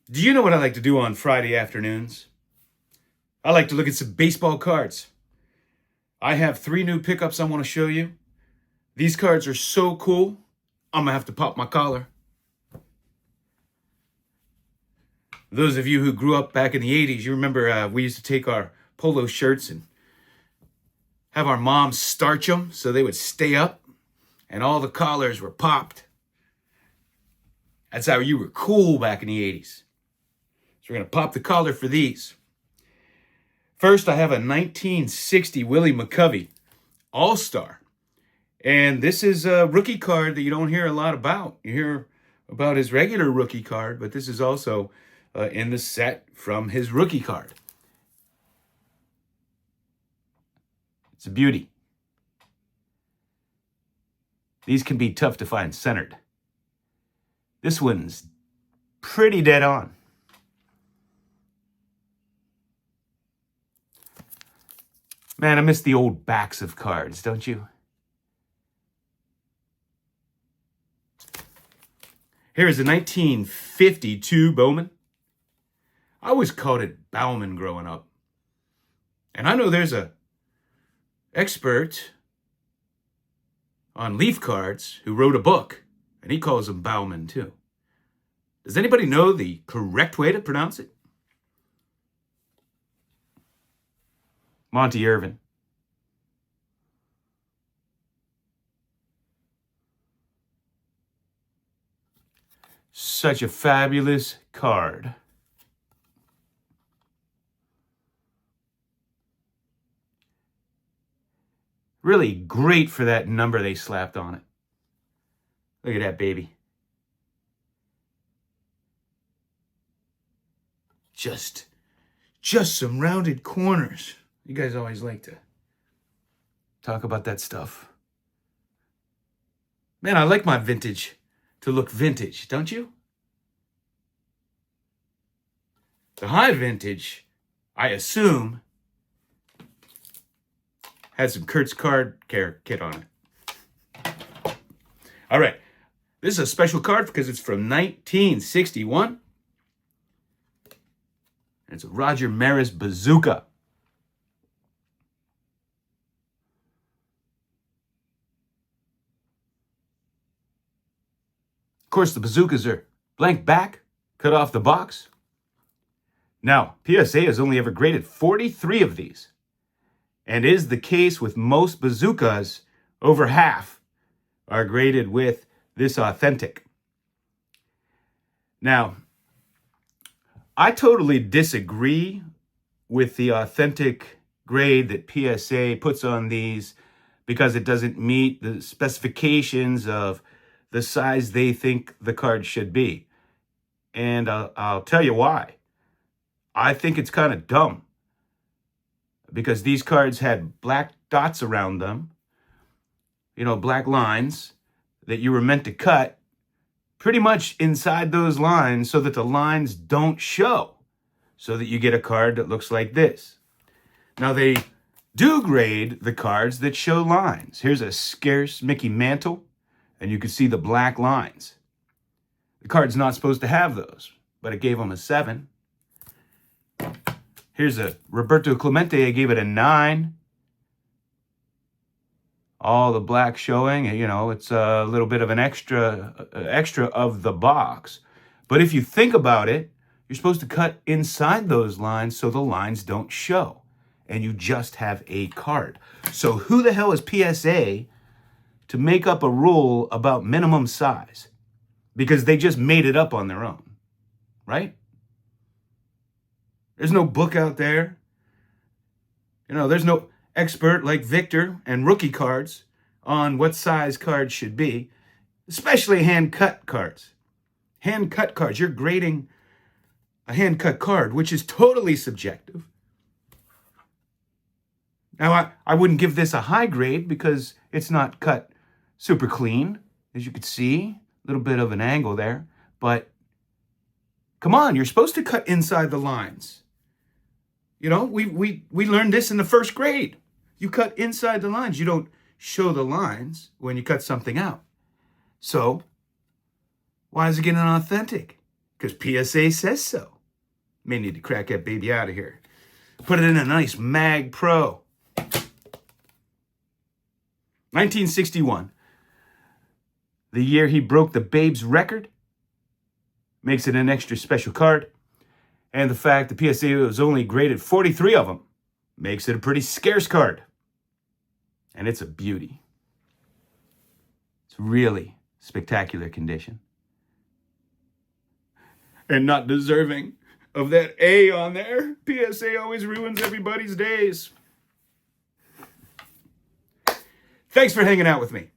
Do you know what I like to do on Friday afternoons? I like to look at some baseball cards. I have 3 new pickups I want to show you. These cards are so cool, I'm going to have to pop my collar. Those of you who grew up back in the 80s, you remember we used to take our polo shirts and have our moms starch them so they would stay up and all the collars were popped. That's how you were cool back in the 80s. So we're going to pop the collar for these. First, I have a 1960 Willie McCovey All-Star. And this is a rookie card that you don't hear a lot about. You hear about his regular rookie card, but this is also in the set from his rookie card. It's a beauty. These can be tough to find centered. This one's pretty dead on. Man, I miss the old backs of cards, don't you? Here's a 1952 Bowman. I always called it Bauman growing up. And I know there's a expert on leaf cards who wrote a book, and he calls them Bauman too. Does anybody know the correct way to pronounce it? Monty Irvin. Such a fabulous card. Really great for that number they slapped on it. Look at that baby. Just some rounded corners. You guys always like to talk about that stuff. Man, I like my vintage to look vintage, don't you? The high vintage, I assume, had some Kurt's card care kit on it. All right, this is a special card because it's from 1961. It's a Roger Maris Bazooka. Of course, the bazookas are blank back, cut off the box. Now, PSA has only ever graded 43 of these, and is the case with most bazookas. Over half are graded with this authentic. Now, I totally disagree with the authentic grade that PSA puts on these because it doesn't meet the specifications of the size they think the card should be. And I'll tell you why. I think it's kind of dumb because these cards had black dots around them, black lines that you were meant to cut pretty much inside those lines so that the lines don't show, so that you get a card that looks like this. Now, they do grade the cards that show lines. Here's a scarce Mickey Mantle, and you can see the black lines. The card's not supposed to have those, but it gave him a 7. Here's a Roberto Clemente. I gave it a 9. All the black showing, it's a little bit of an extra of the box. But if you think about it, you're supposed to cut inside those lines so the lines don't show. And you just have a card. So who the hell is PSA to make up a rule about minimum size? Because they just made it up on their own, right? There's no book out there. There's no expert like Victor and rookie cards on what size cards should be, especially hand-cut cards. Hand-cut cards, you're grading a hand-cut card, which is totally subjective. Now, I wouldn't give this a high grade because it's not cut super clean, as you could see. A little bit of an angle there. But come on, you're supposed to cut inside the lines. We learned this in the first grade. You cut inside the lines. You don't show the lines when you cut something out. So, why is it getting authentic? because PSA says so. May need to crack that baby out of here. Put it in a nice Mag Pro. 1961. The year he broke the Babe's record. Makes it an extra special card. And the fact the PSA was only graded 43 of them makes it a pretty scarce card. And it's a beauty. It's really spectacular condition. And not deserving of that A on there. PSA always ruins everybody's days. Thanks for hanging out with me.